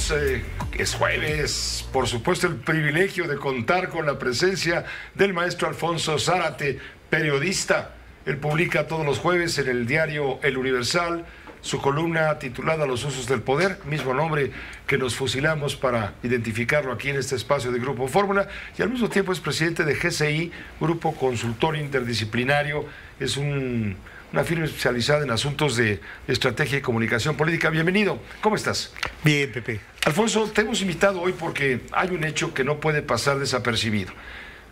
tenemos, es jueves, por supuesto, el privilegio de contar con la presencia del maestro Alfonso Zárate, periodista. Él publica todos los jueves en el diario El Universal su columna titulada Los usos del poder, mismo nombre que nos fusilamos para identificarlo aquí en este espacio de Grupo Fórmula, y al mismo tiempo es presidente de GCI, Grupo Consultor Interdisciplinario. Es una firma especializada en asuntos de estrategia y comunicación política. Bienvenido, ¿cómo estás? Bien, Pepe. Alfonso, te hemos invitado hoy porque hay un hecho que no puede pasar desapercibido.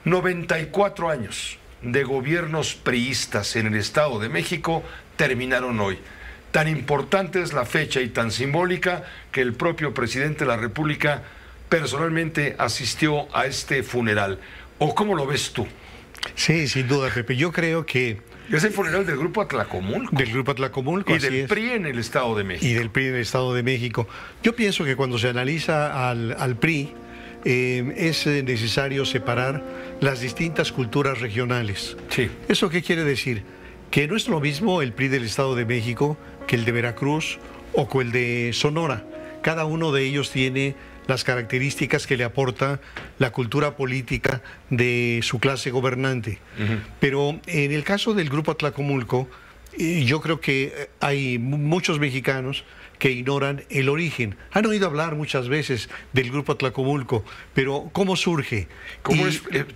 94 años de gobiernos priistas en el Estado de México terminaron hoy. Tan importante es la fecha y tan simbólica que el propio presidente de la República personalmente asistió a este funeral. ¿O cómo lo ves tú? Sí, sin duda, Pepe. Yo creo que... Es el funeral del Grupo Atlacomulco. Del Grupo Atlacomulco, y del PRI en el Estado de México. Y del PRI en el Estado de México. Yo pienso que cuando se analiza al PRI, es necesario separar las distintas culturas regionales. Sí. ¿Eso qué quiere decir? Que no es lo mismo el PRI del Estado de México que el de Veracruz o que el de Sonora. Cada uno de ellos tiene las características que le aporta la cultura política de su clase gobernante. Pero en el caso del Grupo Atlacomulco, yo creo que hay muchos mexicanos que ignoran el origen. Han oído hablar muchas veces del Grupo Atlacomulco, pero ¿cómo surge?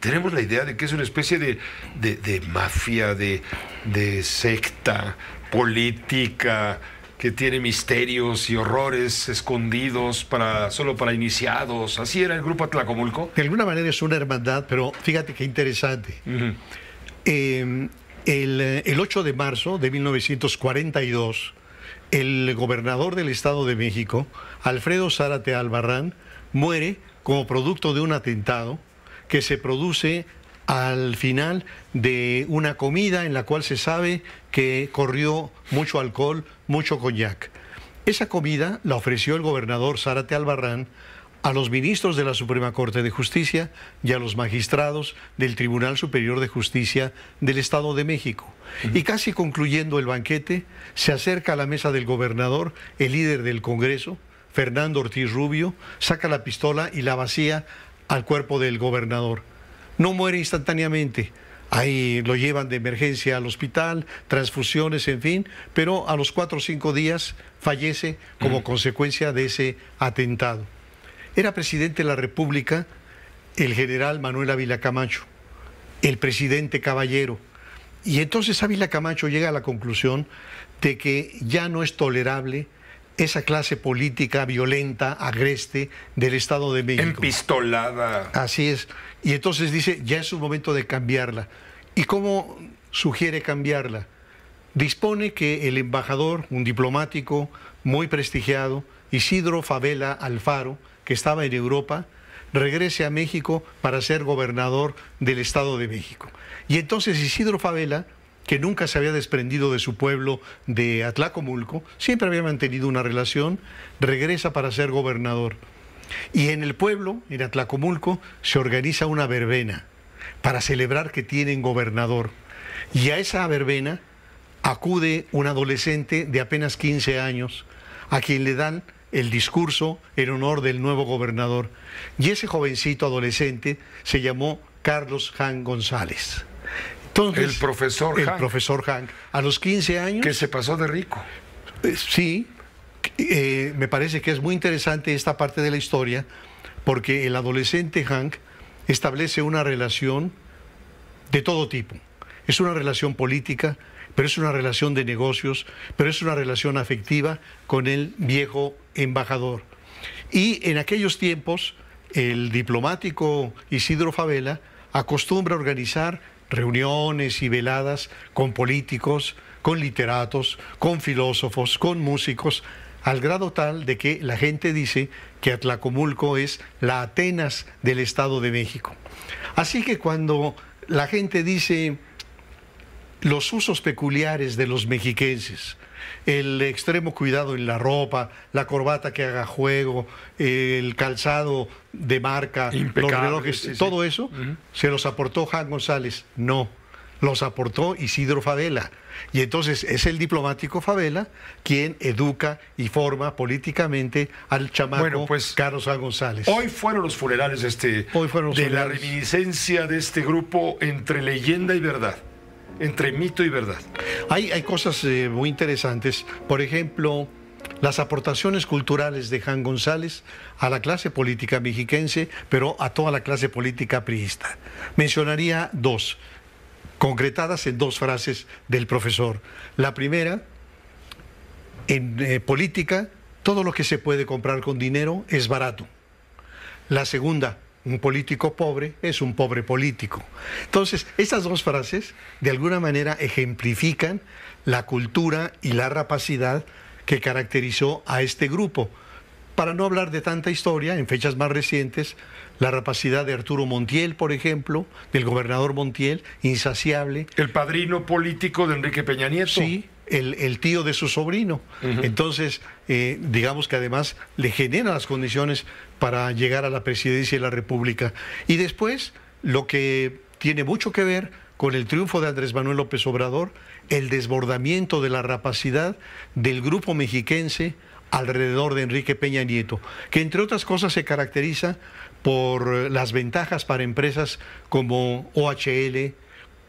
Tenemos la idea de que es una especie de mafia, de secta política, que tiene misterios y horrores escondidos solo para iniciados. ¿Así era el Grupo Atlacomulco? De alguna manera es una hermandad, pero fíjate qué interesante. El 8 de marzo de 1942, el gobernador del Estado de México, Alfredo Zárate Albarrán, muere como producto de un atentado que se produce al final de una comida en la cual se sabe que corrió mucho alcohol, mucho coñac. Esa comida la ofreció el gobernador Zárate Albarrán a los ministros de la Suprema Corte de Justicia y a los magistrados del Tribunal Superior de Justicia del Estado de México. Y casi concluyendo el banquete, se acerca a la mesa del gobernador el líder del Congreso, Fernando Ortiz Rubio, saca la pistola y la vacía al cuerpo del gobernador. No muere instantáneamente, ahí lo llevan de emergencia al hospital, transfusiones, en fin, pero a los 4 o 5 días fallece como consecuencia de ese atentado. Era presidente de la República el general Manuel Ávila Camacho, el presidente Caballero, y entonces Ávila Camacho llega a la conclusión de que ya no es tolerable esa clase política violenta, agreste del Estado de México. Empistolada. Así es. Y entonces dice, ya es un momento de cambiarla. ¿Y cómo sugiere cambiarla? Dispone que el embajador, un diplomático muy prestigiado, Isidro Fabela Alfaro, que estaba en Europa, regrese a México para ser gobernador del Estado de México. Y entonces Isidro Fabela, que nunca se había desprendido de su pueblo de Atlacomulco, siempre había mantenido una relación, regresa para ser gobernador. Y en el pueblo, en Atlacomulco, se organiza una verbena para celebrar que tienen gobernador. Y a esa verbena acude un adolescente de apenas 15 años, a quien le dan el discurso en honor del nuevo gobernador. Y ese jovencito adolescente se llamó Carlos Hank González. Entonces, el profesor Hank, a los 15 años... Que se pasó de rico. Sí, me parece que es muy interesante esta parte de la historia, porque el adolescente Hank establece una relación de todo tipo. Es una relación política, pero es una relación de negocios, pero es una relación afectiva con el viejo embajador. Y en aquellos tiempos, el diplomático Isidro Fabela acostumbra a organizar reuniones y veladas con políticos, con literatos, con filósofos, con músicos, al grado tal de que la gente dice que Atlacomulco es la Atenas del Estado de México. Así que cuando la gente dice los usos peculiares de los mexiquenses, el extremo cuidado en la ropa, la corbata que haga juego, el calzado de marca, impecable, los relojes, todo eso, se los aportó Hank González. No, los aportó Isidro Fabela. Y entonces es el diplomático Fabela quien educa y forma políticamente al chamaco Carlos A. González. Hoy fueron los funerales de la reminiscencia de este grupo entre leyenda y verdad, entre mito y verdad. Hay cosas muy interesantes. Por ejemplo, las aportaciones culturales de Jan González a la clase política mexiquense, pero a toda la clase política priista. Mencionaría dos, concretadas en dos frases del profesor. La primera, en política, todo lo que se puede comprar con dinero es barato. La segunda, un político pobre es un pobre político. Entonces, estas dos frases de alguna manera ejemplifican la cultura y la rapacidad que caracterizó a este grupo. Para no hablar de tanta historia, en fechas más recientes, la rapacidad de Arturo Montiel, por ejemplo, del gobernador Montiel, insaciable. El padrino político de Enrique Peña Nieto. Sí, el tío de su sobrino. Entonces, digamos que además le genera las condiciones para llegar a la presidencia de la República. Y después, lo que tiene mucho que ver con el triunfo de Andrés Manuel López Obrador, el desbordamiento de la rapacidad del grupo mexiquense alrededor de Enrique Peña Nieto, que entre otras cosas se caracteriza por las ventajas para empresas como OHL,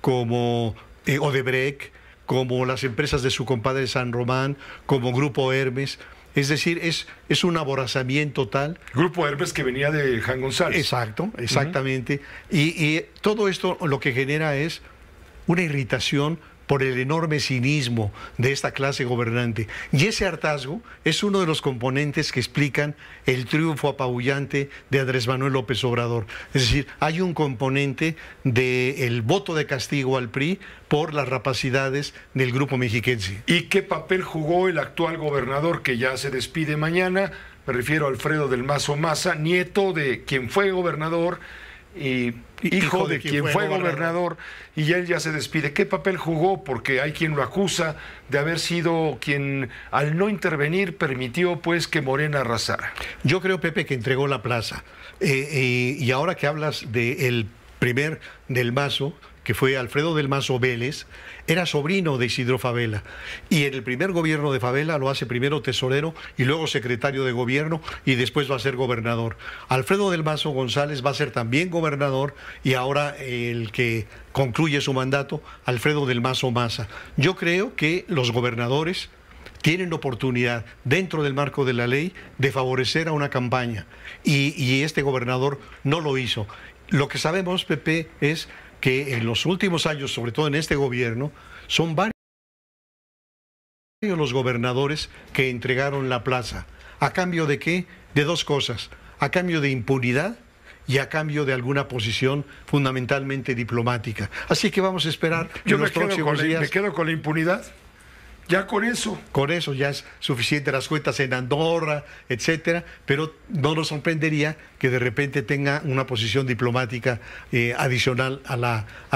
como Odebrecht, como las empresas de su compadre San Román, como Grupo Hermes. Es decir, es un aborazamiento tal. Grupo Hermes que venía de Jan González. Exacto, exactamente. Y todo esto lo que genera es una irritación por el enorme cinismo de esta clase gobernante. Y ese hartazgo es uno de los componentes que explican el triunfo apabullante de Andrés Manuel López Obrador. Es decir, hay un componente del voto de castigo al PRI por las rapacidades del grupo mexiquense. ¿Y qué papel jugó el actual gobernador que ya se despide mañana? Me refiero a Alfredo del Mazo Maza, nieto de quien fue gobernador y hijo de quien fue gobernador, y él ya se despide. ¿Qué papel jugó? Porque hay quien lo acusa de haber sido quien, al no intervenir, permitió pues que Morena arrasara. Yo creo, Pepe, que entregó la plaza. Y ahora que hablas del primer del Mazo, que fue Alfredo del Mazo Vélez, era sobrino de Isidro Fabela. Y en el primer gobierno de Fabela lo hace primero tesorero y luego secretario de gobierno y después va a ser gobernador. Alfredo del Mazo González va a ser también gobernador y ahora el que concluye su mandato, Alfredo del Mazo Maza. Yo creo que los gobernadores tienen oportunidad, dentro del marco de la ley, de favorecer a una campaña. Y este gobernador no lo hizo. Lo que sabemos, Pepe, es que en los últimos años, sobre todo en este gobierno, son varios los gobernadores que entregaron la plaza. ¿A cambio de qué? De dos cosas. A cambio de impunidad y a cambio de alguna posición fundamentalmente diplomática. Así que vamos a esperar en los próximos días. Me quedo con la impunidad. Ya con eso. Con eso ya es suficiente, las cuentas en Andorra, etcétera, pero no nos sorprendería que de repente tenga una posición diplomática adicional a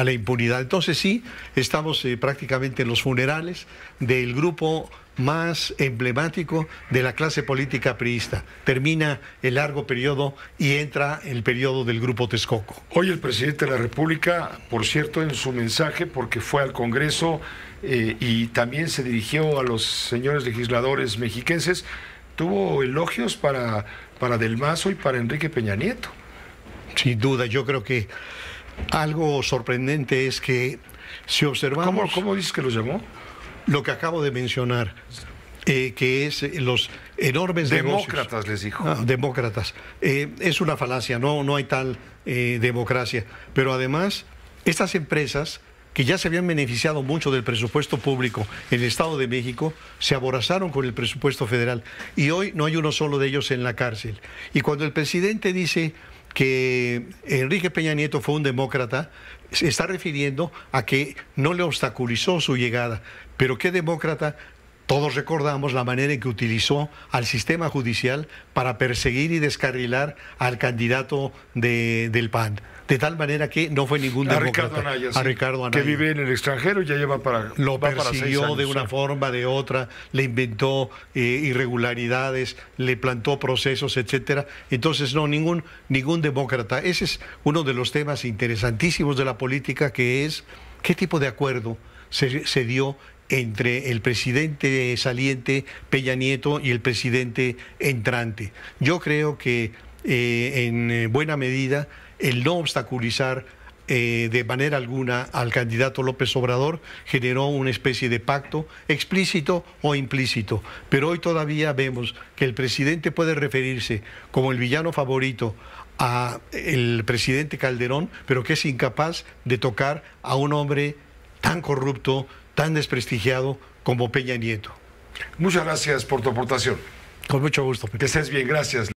la impunidad. Entonces sí, estamos prácticamente en los funerales del grupo más emblemático de la clase política priista. Termina el largo periodo y entra el periodo del Grupo Texcoco. Hoy el presidente de la República, por cierto, en su mensaje, porque fue al Congreso y también se dirigió a los señores legisladores mexiquenses, tuvo elogios para Del Mazo y para Enrique Peña Nieto. Sin duda, yo creo que algo sorprendente es que si observamos... ¿Cómo dices que los llamó? Lo que acabo de mencionar, que es los enormes demócratas, negocios. Les dijo. Demócratas. Es una falacia, no hay tal democracia. Pero además, estas empresas que ya se habían beneficiado mucho del presupuesto público en el Estado de México, se aborazaron con el presupuesto federal. Y hoy no hay uno solo de ellos en la cárcel. Y cuando el presidente dice que Enrique Peña Nieto fue un demócrata, se está refiriendo a que no le obstaculizó su llegada. Pero ¿qué demócrata? Todos recordamos la manera en que utilizó al sistema judicial para perseguir y descarrilar al candidato del PAN. De tal manera que no fue ningún demócrata. A Ricardo Anaya. Que vive en el extranjero y ya lleva Lo persiguió de una forma, de otra, le inventó irregularidades, le plantó procesos, etcétera. Entonces, no, ningún demócrata. Ese es uno de los temas interesantísimos de la política, que es ¿Qué tipo de acuerdo se dio entre el presidente saliente Peña Nieto y el presidente entrante? Yo creo que en buena medida el no obstaculizar de manera alguna al candidato López Obrador generó una especie de pacto explícito o implícito, pero hoy todavía vemos que el presidente puede referirse como el villano favorito a el presidente Calderón, pero que es incapaz de tocar a un hombre tan corrupto, tan desprestigiado como Peña Nieto. Muchas gracias por tu aportación. Con mucho gusto. Que estés bien, gracias.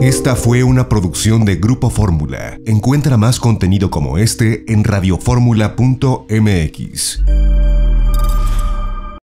Esta fue una producción de Grupo Fórmula. Encuentra más contenido como este en radioformula.mx.